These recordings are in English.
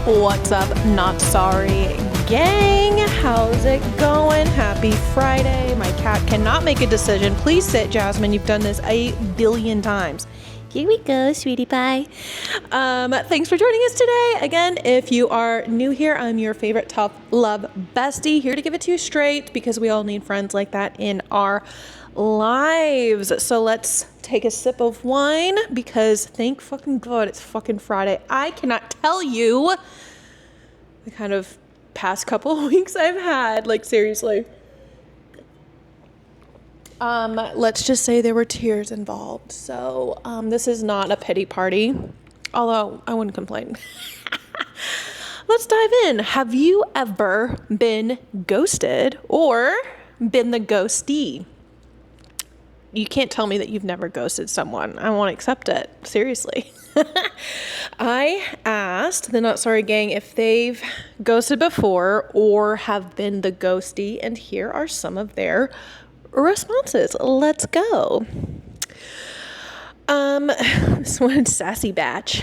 What's up, not sorry gang? How's it going? Happy Friday. My cat cannot make a decision. Please sit, Jasmine. You've done this 8 billion times. Here we go, sweetie pie. Thanks for joining us today. Again, if you are new here, I'm your favorite tough love bestie, here to give it to you straight because we all need friends like that in our lives. So let's take a sip of wine because thank fucking God it's fucking Friday. I cannot tell you the kind of past couple of weeks I've had, like seriously. Let's just say there were tears involved. So this is not a pity party, although I wouldn't complain. Let's dive in. Have you ever been ghosted or been the ghostee? You can't tell me that you've never ghosted someone. I won't accept it. Seriously. I asked the Not Sorry Gang if they've ghosted before or have been the ghostee, and here are some of their responses. Let's go. This one's sassy batch.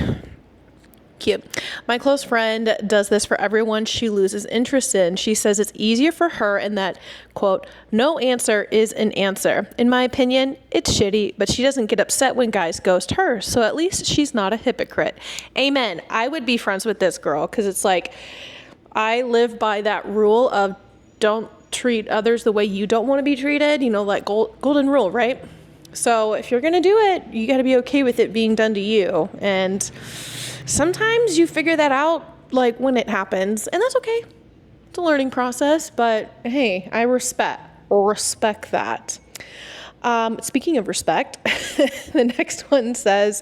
Cute. My close friend does this for everyone she loses interest in. She says it's easier for her and that, quote, no answer is an answer. In my opinion, it's shitty, but she doesn't get upset when guys ghost her. So at least she's not a hypocrite. Amen. I would be friends with this girl because it's like, I live by that rule of don't treat others the way you don't want to be treated. You know, like golden rule, right? So if you're going to do it, you got to be okay with it being done to you. And sometimes you figure that out like when it happens, and that's okay. It's a learning process, but hey, I respect that. Speaking of respect, the next one says,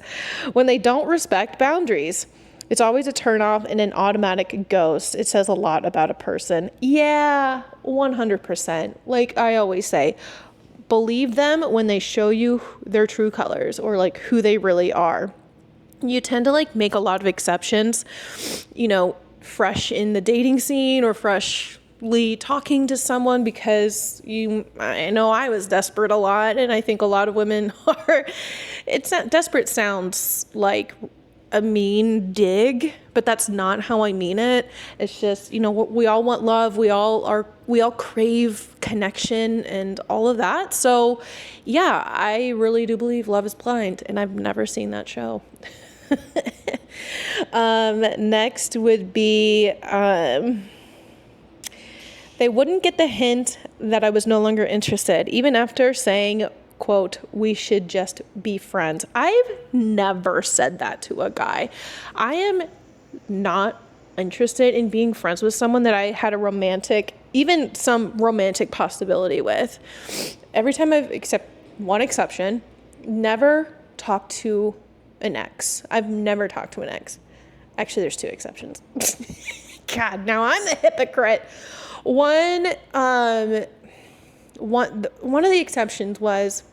when they don't respect boundaries, it's always a turnoff and an automatic ghost. It says a lot about a person. Yeah, 100%. Like I always say, believe them when they show you their true colors or like who they really are. You tend to like make a lot of exceptions, you know, fresh in the dating scene or freshly talking to someone because I know I was desperate a lot, and I think a lot of women are. It's not desperate sounds like a mean dig, but that's not how I mean it. It's just, you know, we all want love. We all crave connection and all of that. So yeah, I really do believe love is blind, and I've never seen that show. Next would be, they wouldn't get the hint that I was no longer interested, even after saying, quote, we should just be friends. I've never said that to a guy. I am not interested in being friends with someone that I had even some romantic possibility with. Every time except one exception, never talked to an ex. I've never talked to an ex. Actually, there's 2 exceptions. God, now I'm a hypocrite. One of the exceptions was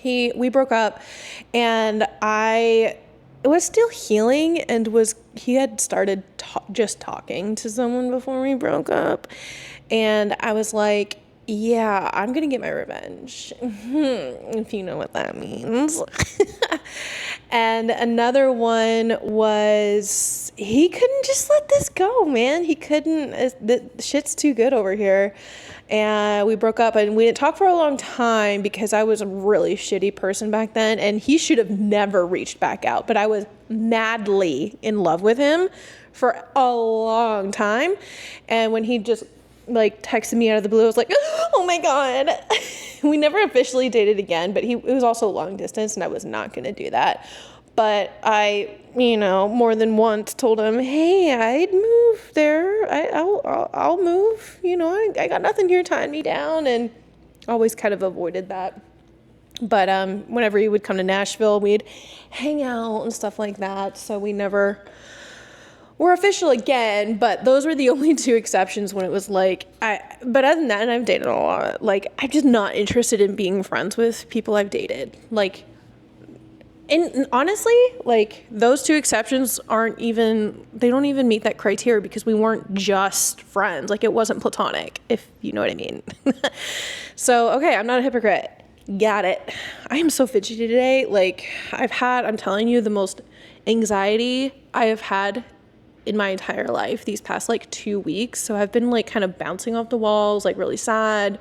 we broke up, and I was still healing, and he had started just talking to someone before we broke up, and I was like, yeah, I'm gonna get my revenge, if you know what that means. And another one was he couldn't just let this go, man. He couldn't. The shit's too good over here. And we broke up, and we didn't talk for a long time because I was a really shitty person back then, and he should have never reached back out. But I was madly in love with him for a long time. And when he just like texted me out of the blue, I was like, oh my God. We never officially dated again, but it was also long distance, and I was not going to do that. But I, more than once told him, hey, I'd move there. I'll move. I got nothing here tying me down, and always kind of avoided that. But whenever he would come to Nashville, we'd hang out and stuff like that. So we never were official again, but those were the only 2 exceptions when it was like, but other than that, and I've dated a lot, like, I'm just not interested in being friends with people I've dated. Like, and honestly, like, those 2 exceptions they don't even meet that criteria because we weren't just friends. Like, it wasn't platonic, if you know what I mean. So, okay, I'm not a hypocrite. Got it. I am so fidgety today. Like, I'm telling you, the most anxiety I have had in my entire life these past like 2 weeks. So I've been like kind of bouncing off the walls, like really sad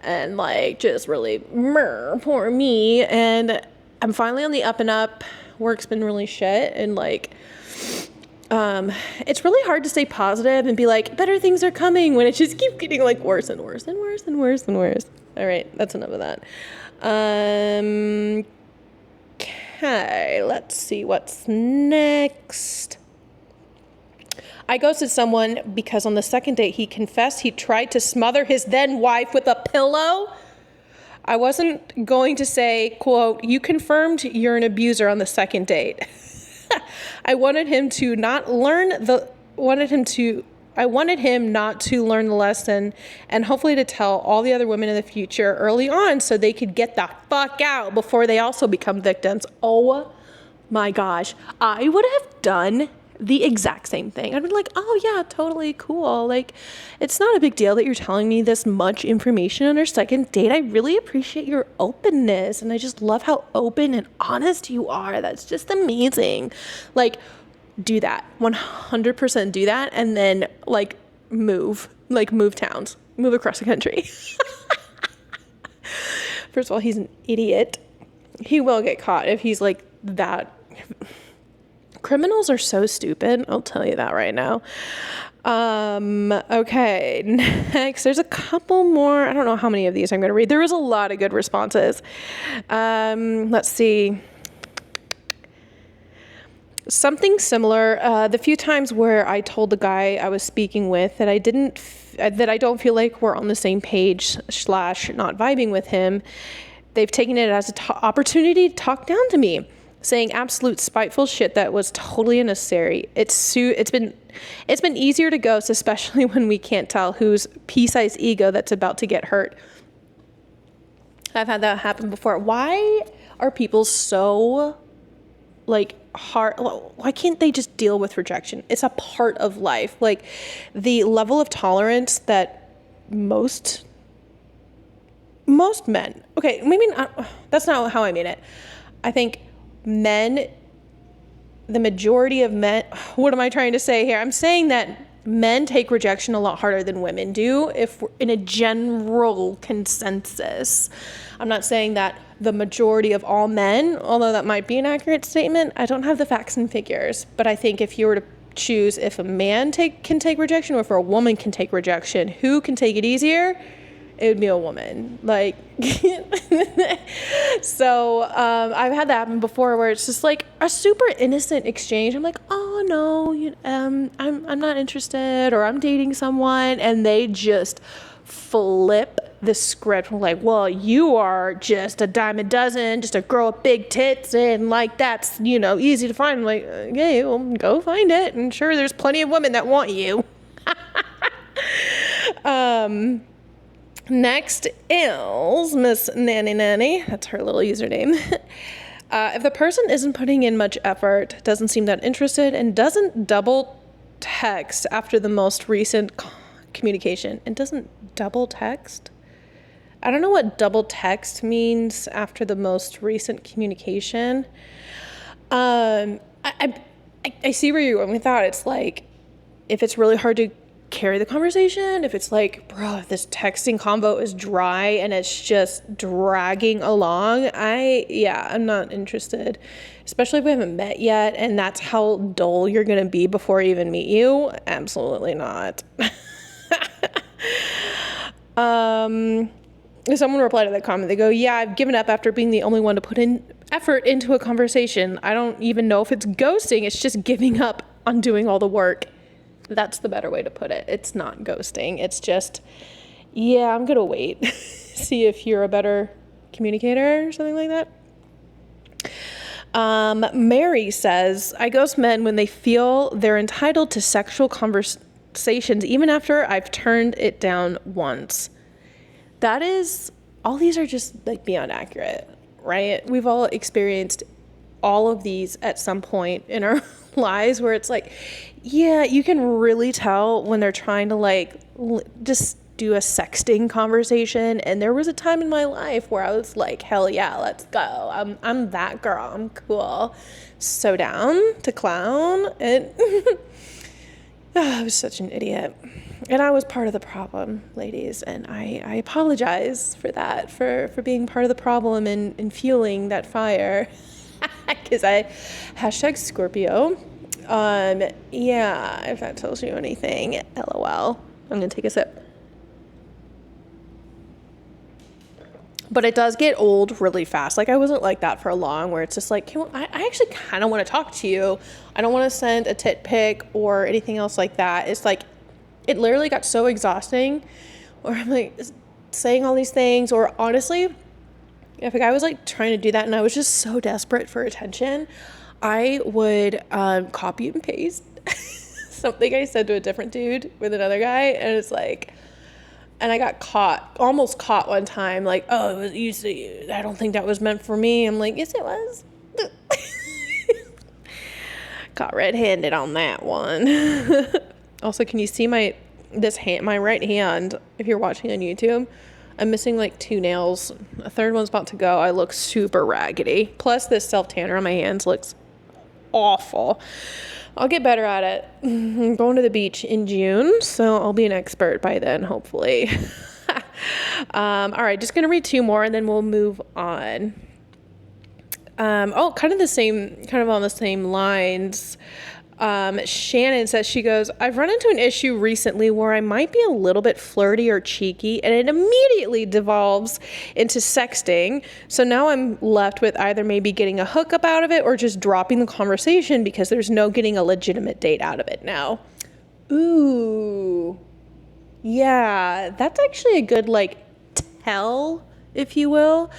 and like just really poor me. And I'm finally on the up and up. Work's been really shit, and like it's really hard to stay positive and be like, better things are coming, when it just keeps getting like worse and worse and worse and worse and worse. All right, that's enough of that. Okay, let's see what's next. I ghosted someone because on the second date he confessed he tried to smother his then wife with a pillow. I wasn't going to say, quote, you confirmed you're an abuser on the second date. I wanted him not to learn the lesson, and hopefully to tell all the other women in the future early on so they could get the fuck out before they also become victims. Oh my gosh. I would have done the exact same thing. I'd be like, oh yeah, totally cool. Like, it's not a big deal that you're telling me this much information on our second date. I really appreciate your openness, and I just love how open and honest you are. That's just amazing. Like, do that. 100% do that, and then like move towns, move across the country. First of all, he's an idiot. He will get caught if he's like that. Criminals are so stupid. I'll tell you that right now. Okay, next, there's a couple more. I don't know how many of these I'm going to read. There was a lot of good responses. Let's see. Something similar. The few times where I told the guy I was speaking with that I don't feel like we're on the same page / not vibing with him, they've taken it as an opportunity to talk down to me, saying absolute spiteful shit that was totally unnecessary. It's been easier to ghost, especially when we can't tell whose pea-sized ego that's about to get hurt. I've had that happen before. Why are people so like hard? Why can't they just deal with rejection? It's a part of life. Like, the level of tolerance that most men, okay, maybe not, that's not how I mean it. I think men, the majority of men, what am I trying to say here? I'm saying that men take rejection a lot harder than women do, if we're in a general consensus. I'm not saying that the majority of all men, although that might be an accurate statement. I don't have the facts and figures, but I think if you were to choose if a man can take rejection or if a woman can take rejection, who can take it easier? It would be a woman. Like, so I've had that happen before, where it's just like a super innocent exchange. I'm like, oh no, I'm not interested, or I'm dating someone, and they just flip the script. Like, well, you are just a dime a dozen, just a girl with big tits, and like that's easy to find. I'm like, okay, well, go find it. And sure, there's plenty of women that want you. Next is Miss Nanny. That's her little username. If the person isn't putting in much effort, doesn't seem that interested, and doesn't double text after the most recent communication, and doesn't double text? I don't know what double text means after the most recent communication. I see where you're going with that. It's like, if it's really hard to carry the conversation, if it's like, bro, this texting convo is dry and it's just dragging along, I'm not interested, especially if we haven't met yet and that's how dull you're gonna be before I even meet you. Absolutely not. Someone replied to that comment. They go, yeah, I've given up after being the only one to put in effort into a conversation. I don't even know if it's ghosting. It's just giving up on doing all the work. That's the better way to put it. It's not ghosting. It's just, yeah, I'm going to wait. See if you're a better communicator or something like that. Mary says, I ghost men when they feel they're entitled to sexual conversations, even after I've turned it down once. That is, all these are just like beyond accurate, right? We've all experienced all of these at some point in our lives where it's like, yeah, you can really tell when they're trying to like just do a sexting conversation. And there was a time in my life where I was like, hell yeah, let's go. I'm that girl. I'm cool. So down to clown. And I was such an idiot. And I was part of the problem, ladies. And I apologize for that, for being part of the problem and fueling that fire. Because hashtag Scorpio. Yeah, if that tells you anything, LOL. I'm going to take a sip. But it does get old really fast. Like, I wasn't like that for long, where it's just like, I actually kind of want to talk to you. I don't want to send a tit pic or anything else like that. It's like, it literally got so exhausting, where I'm like saying all these things, or honestly, if a guy was like trying to do that and I was just so desperate for attention, I would copy and paste something I said to a different dude with another guy, and it's like, and I got almost caught one time, like, oh, I don't think that was meant for me. I'm like, yes, it was. Got red-handed on that one. Also, can you see my right hand, if you're watching on YouTube? I'm missing like 2 nails. A third one's about to go. I look super raggedy. Plus, this self-tanner on my hands looks awful. I'll get better at it. I'm going to the beach in June, so I'll be an expert by then, hopefully. All right, just going to read 2 more, and then we'll move on. Kind of on the same lines. Shannon says, she goes, I've run into an issue recently where I might be a little bit flirty or cheeky, and it immediately devolves into sexting. So now I'm left with either maybe getting a hookup out of it or just dropping the conversation because there's no getting a legitimate date out of it now. Ooh. Yeah, that's actually a good, like, tell, if you will,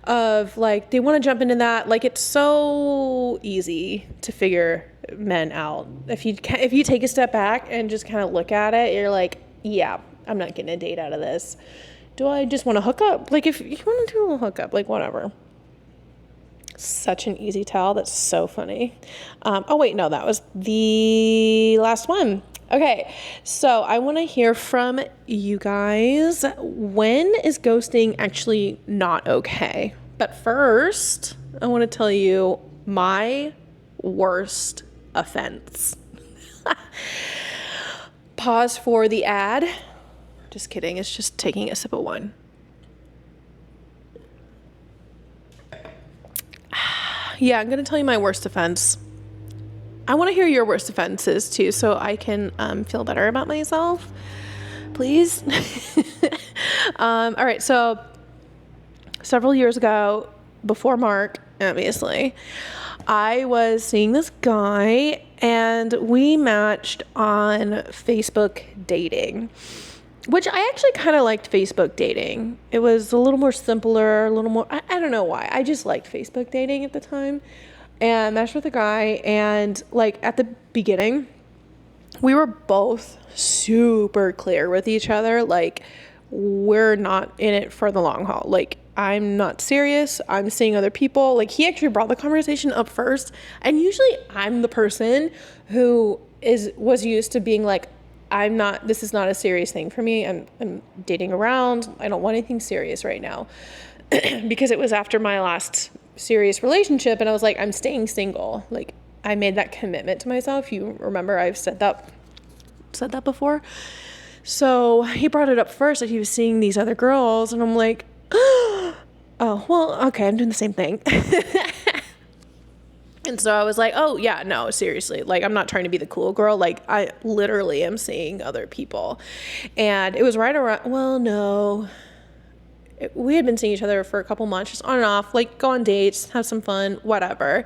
of, like, they want to jump into that. Like, it's so easy to figure men out. If you take a step back and just kind of look at it, you're like, yeah, I'm not getting a date out of this. Do I just want to hook up? Like, if you want to do a little hookup, like, whatever. Such an easy tell. That's so funny. Oh, wait, no, that was the last one. Okay, so I want to hear from you guys. When is ghosting actually not okay? But first, I want to tell you my worst offense. Pause for the ad. Just kidding. It's just taking a sip of wine. Yeah, I'm going to tell you my worst offense. I want to hear your worst offenses too, so I can feel better about myself. Please. All right. So several years ago, before Mark, obviously, I was seeing this guy and we matched on Facebook dating, which I actually kind of liked Facebook dating. It was a little more simpler, a little more, I don't know why. I just liked Facebook dating at the time. And matched with a guy, and like at the beginning, we were both super clear with each other. Like, we're not in it for the long haul. Like, I'm not serious. I'm seeing other people. Like, he actually brought the conversation up first. And usually I'm the person who was used to being like, this is not a serious thing for me. I'm dating around. I don't want anything serious right now. Because it was after my last serious relationship, and I was like, I'm staying single. Like, I made that commitment to myself. You remember I've said that before. So he brought it up first that he was seeing these other girls, and I'm like, oh, well, okay, I'm doing the same thing. And so I was like, oh yeah, no, seriously, like, I'm not trying to be the cool girl. Like, I literally am seeing other people. And it was right around, well, no, we had been seeing each other for a couple months, just on and off, like, go on dates, have some fun, whatever.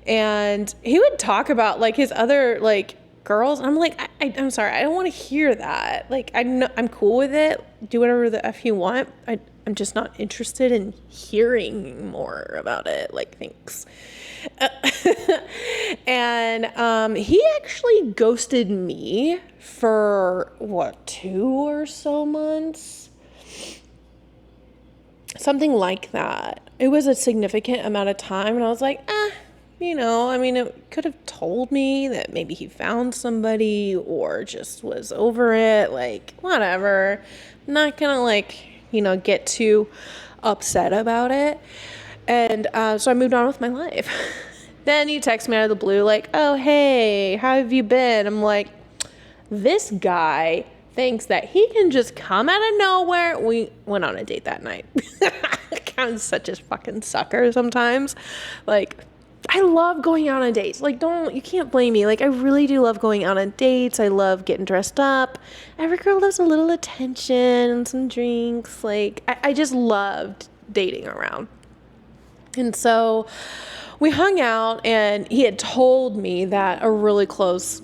And he would talk about, like, his other, like, girls. And I'm like, I'm sorry, I don't want to hear that. Like, I'm cool with it. Do whatever the F you want. I'm just not interested in hearing more about it. Like, thanks. And he actually ghosted me for, 2 or so months? Something like that. It was a significant amount of time, and I was like, I mean, it could have told me that maybe he found somebody or just was over it, like, whatever. I'm not gonna, like, get too upset about it. And so I moved on with my life. Then he texts me out of the blue, like, oh, hey, how have you been? I'm like, This guy thinks that he can just come out of nowhere. We went on a date that night. I'm such a fucking sucker sometimes. Like, I love going out on dates. Like, you can't blame me. Like, I really do love going out on dates. I love getting dressed up. Every girl loves a little attention and some drinks. Like, I just loved dating around. And so we hung out, and he had told me that a really close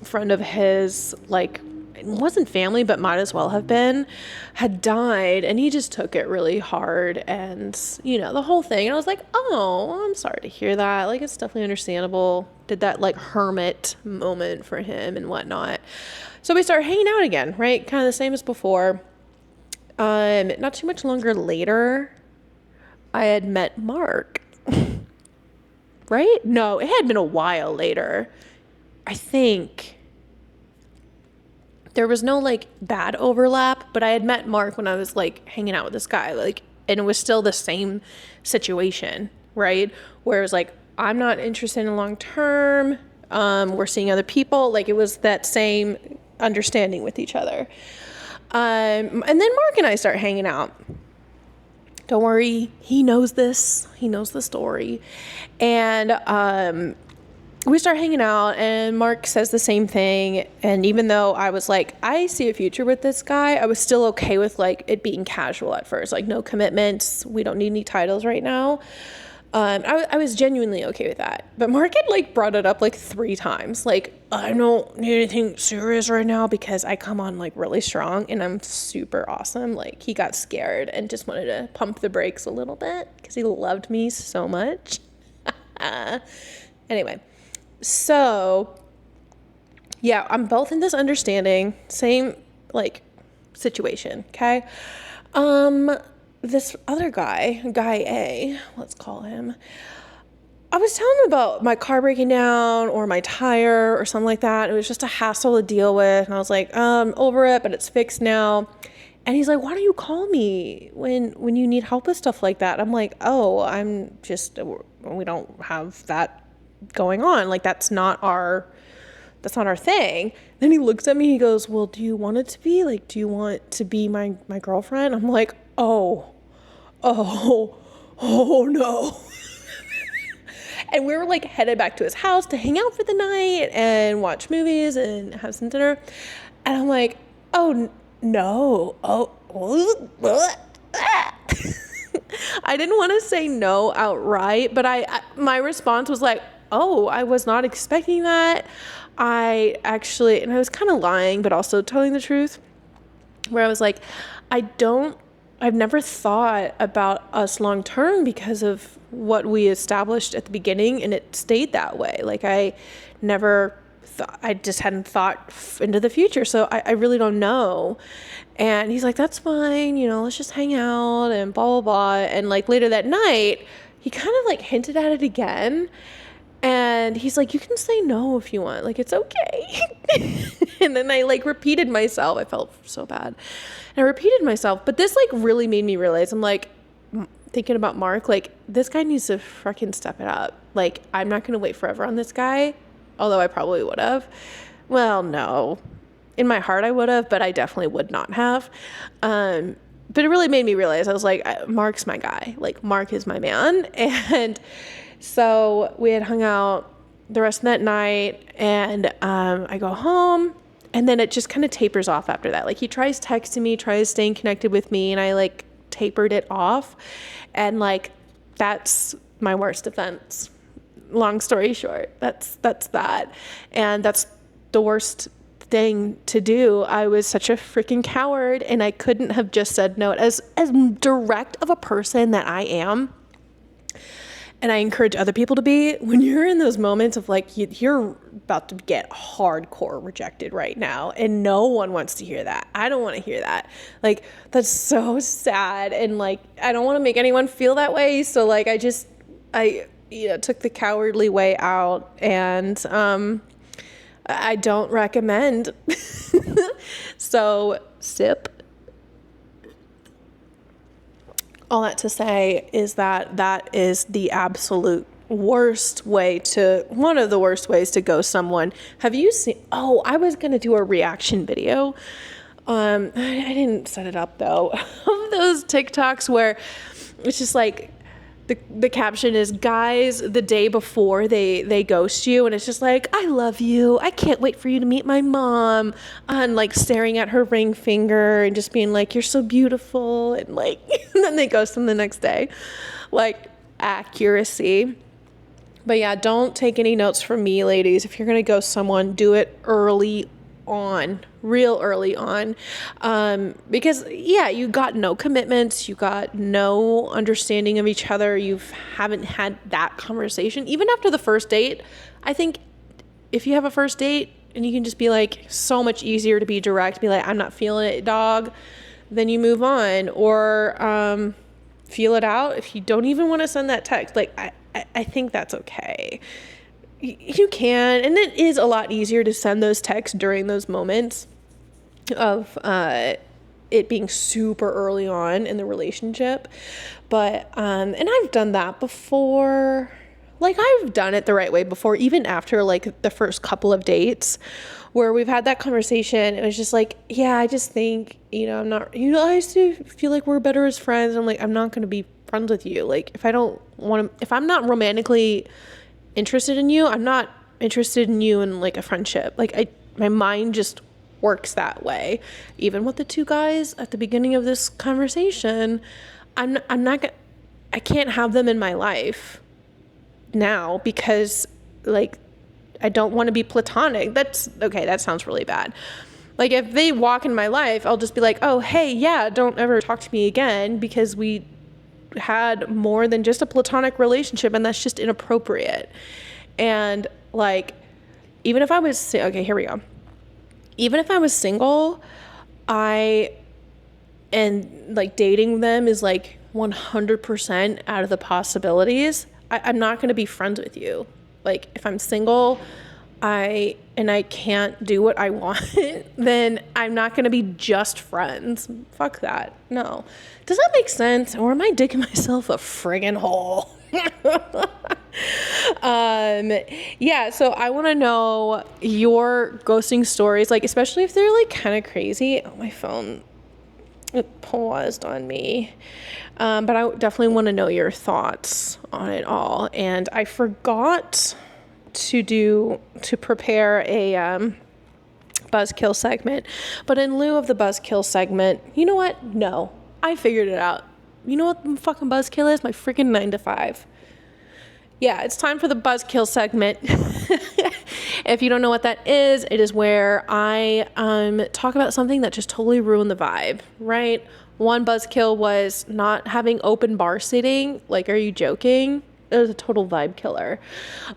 friend of his, like, it wasn't family, but might as well have been, had died, and he just took it really hard, and, you know, the whole thing. And I was like, oh, I'm sorry to hear that. Like, it's definitely understandable. Did that, like, hermit moment for him and whatnot. So we started hanging out again, right? Kind of the same as before. Not too much longer later, I had met Mark. Right? No, it had been a while later. I think there was no, like, bad overlap, but I had met Mark when I was, like, hanging out with this guy, like, and it was still the same situation, right? Where it was like, I'm not interested in long term. We're seeing other people. Like, it was that same understanding with each other. And then Mark and I start hanging out. Don't worry, he knows this. He knows the story. And we start hanging out, and Mark says the same thing. And even though I was like, I see a future with this guy, I was still okay with, like, it being casual at first. Like, no commitments. We don't need any titles right now. I was genuinely okay with that. But Mark had, like, brought it up, like, 3 times. Like, I don't need anything serious right now because I come on, like, really strong and I'm super awesome. Like, he got scared and just wanted to pump the brakes a little bit because he loved me so much. Anyway, so, yeah, I'm both in this understanding, same, like, situation, okay? This other guy A, let's call him, I was telling him about my car breaking down or my tire or something like that. It was just a hassle to deal with. And I was like, over it, but it's fixed now. And he's like, why don't you call me when you need help with stuff like that? I'm like, oh, we don't have that going on. Like, that's not our thing. Then he looks at me, he goes, well, do you want it to be? Like, do you want to be my girlfriend? I'm like, oh no. And we were, like, headed back to his house to hang out for the night and watch movies and have some dinner. And I'm like, oh no. I didn't want to say no outright, but my response was like, oh, I was not expecting that. And I was kind of lying, but also telling the truth, where I was like, I've never thought about us long term because of what we established at the beginning, and it stayed that way. Like, I just hadn't thought into the future, so I really don't know. And he's like, that's fine, let's just hang out and blah, blah, blah. And, like, later that night, he kind of, like, hinted at it again. And he's like, you can say no if you want. Like, it's okay. And then I, like, repeated myself. I felt so bad. And I repeated myself. But this, like, really made me realize, I'm, like, thinking about Mark, like, this guy needs to freaking step it up. Like, I'm not going to wait forever on this guy. Although I probably would have. Well, no. In my heart, I would have, but I definitely would not have. But it really made me realize, I was like, Mark's my guy. Like, Mark is my man. And so we had hung out the rest of that night, and I go home, and then it just kind of tapers off after that. Like, he tries texting me, tries staying connected with me, and I, like, tapered it off. And, like, that's my worst offense. Long story short, that's that. And that's the worst thing to do. I was such a freaking coward, and I couldn't have just said no. As direct of a person that I am, and I encourage other people to be, when you're in those moments of, like, you're about to get hardcore rejected right now, and no one wants to hear that. I don't want to hear that. Like, that's so sad, and, like, I don't want to make anyone feel that way, so, like, I took the cowardly way out, and I don't recommend. So, sip. All that to say is that is the absolute one of the worst ways to ghost someone. Have you seen, I was going to do a reaction video. I didn't set it up though. Of those TikToks where it's just like, the caption is, guys, the day before they ghost you, and it's just like, I love you, I can't wait for you to meet my mom, and like staring at her ring finger and just being like, you're so beautiful, and like and then they ghost them the next day. Like, accuracy. But yeah, don't take any notes from me, ladies. If you're gonna ghost someone, do it real early on, because you got no commitments, you got no understanding of each other, you haven't had that conversation. Even after the first date, I think if you have a first date and you can just be like, so much easier to be direct, be like, I'm not feeling it, dog, then you move on, or feel it out. If you don't even want to send that text, like I think that's okay. You can, and it is a lot easier to send those texts during those moments of it being super early on in the relationship. But and I've done that before. Like, I've done it the right way before, even after like the first couple of dates where we've had that conversation. It was just like, yeah, I just think, I'm not, I used to feel like we're better as friends. I'm like, I'm not going to be friends with you. Like, if I'm not romantically interested in you, I'm not interested in you in like a friendship. Like, my mind just works that way. Even with the two guys at the beginning of this conversation, I can't have them in my life now because like I don't want to be platonic. That's okay, that sounds really bad. Like, if they walk in my life, I'll just be like, oh, hey, yeah, don't ever talk to me again, because we had more than just a platonic relationship, and that's just inappropriate. And like, even if I was okay, here we go. Even if I was single, and like dating them is like 100% out of the possibilities, I'm not going to be friends with you. Like, if I'm single, I can't do what I want, then I'm not going to be just friends. Fuck that. No. Does that make sense? Or am I digging myself a friggin' hole? Yeah, so I want to know your ghosting stories, like, especially if they're like kind of crazy. Oh, my phone, it paused on me. But I definitely want to know your thoughts on it all. And I forgot to prepare a buzzkill segment, but in lieu of the buzzkill segment, you know what? No, I figured it out. You know what the fucking buzzkill is? My freaking 9 to 5. Yeah, it's time for the buzzkill segment. If you don't know what that is, it is where I talk about something that just totally ruined the vibe, right? One buzzkill was not having open bar seating. Like, are you joking? It was a total vibe killer.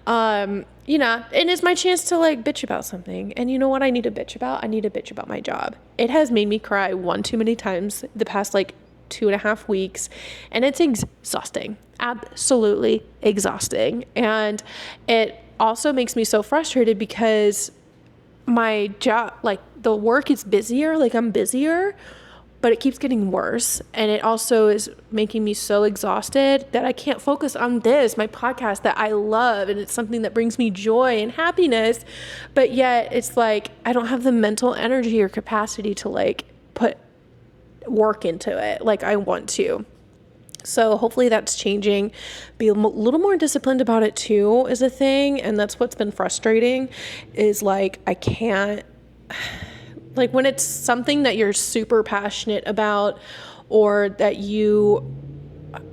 And it's my chance to like bitch about something. And you know what I need to bitch about? I need to bitch about my job. It has made me cry one too many times the past like 2.5 weeks, and it's exhausting. Absolutely exhausting. And it also makes me so frustrated because my job, like, the work is busier, like I'm busier, but it keeps getting worse. And it also is making me so exhausted that I can't focus on this, my podcast that I love, and it's something that brings me joy and happiness. But yet it's like, I don't have the mental energy or capacity to like put work into it like I want to. So hopefully that's changing. Be a little more disciplined about it too is a thing. And that's what's been frustrating, is like, I can't, like, when it's something that you're super passionate about or that you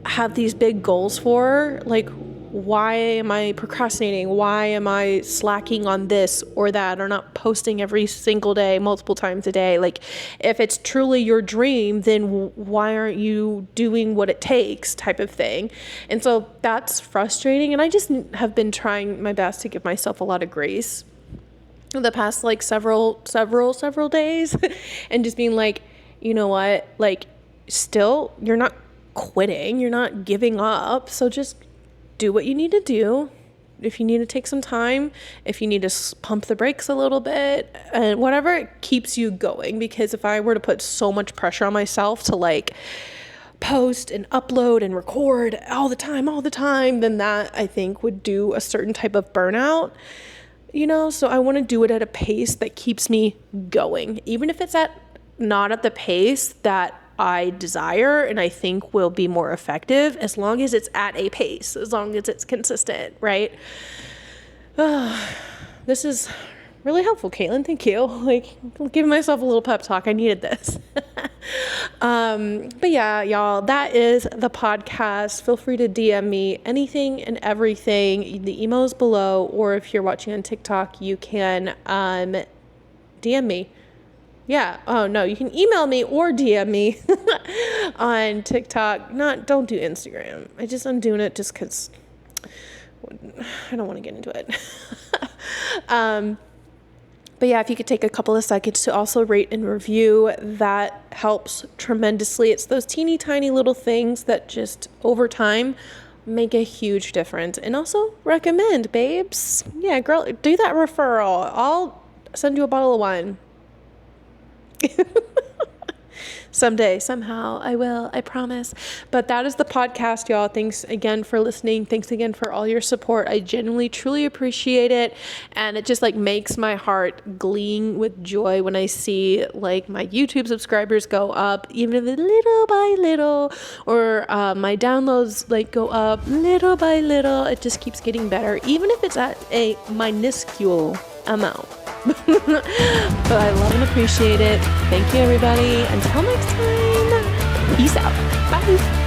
have these big goals for, like, why am I procrastinating? Why am I slacking on this or that, or not posting every single day, multiple times a day? Like, if it's truly your dream, then why aren't you doing what it takes, type of thing? And so that's frustrating. And I just have been trying my best to give myself a lot of grace the past like several days and just being like, you know what, like, still, you're not quitting, you're not giving up, so just do what you need to do. If you need to take some time, if you need to pump the brakes a little bit, and whatever keeps you going. Because if I were to put so much pressure on myself to like post and upload and record all the time, then that I think would do a certain type of burnout, so I want to do it at a pace that keeps me going, even if it's not at the pace that I desire and I think will be more effective, as long as it's at a pace, as long as it's consistent, right? This is really helpful, Katelynn. Thank you. I'm giving myself a little pep talk. I needed this. But yeah, y'all, that is the podcast. Feel free to DM me anything and everything. The email is below, or if you're watching on TikTok, you can DM me. Yeah. Oh no, you can email me or DM me on TikTok. Don't do Instagram. I'm doing it just because I don't want to get into it. But yeah, if you could take a couple of seconds to also rate and review, that helps tremendously. It's those teeny tiny little things that just over time make a huge difference. And also recommend, babes. Yeah, girl, do that referral. I'll send you a bottle of wine. Someday, somehow, I will, I promise. But that is the podcast, y'all. Thanks again for listening. Thanks again for all your support. I genuinely, truly appreciate it. And it just makes my heart gleam with joy when I see my YouTube subscribers go up, even little by little, or my downloads go up little by little. It just keeps getting better, even if it's at a minuscule amount. But I love and appreciate it. Thank you, everybody. Until next time, peace out. Bye.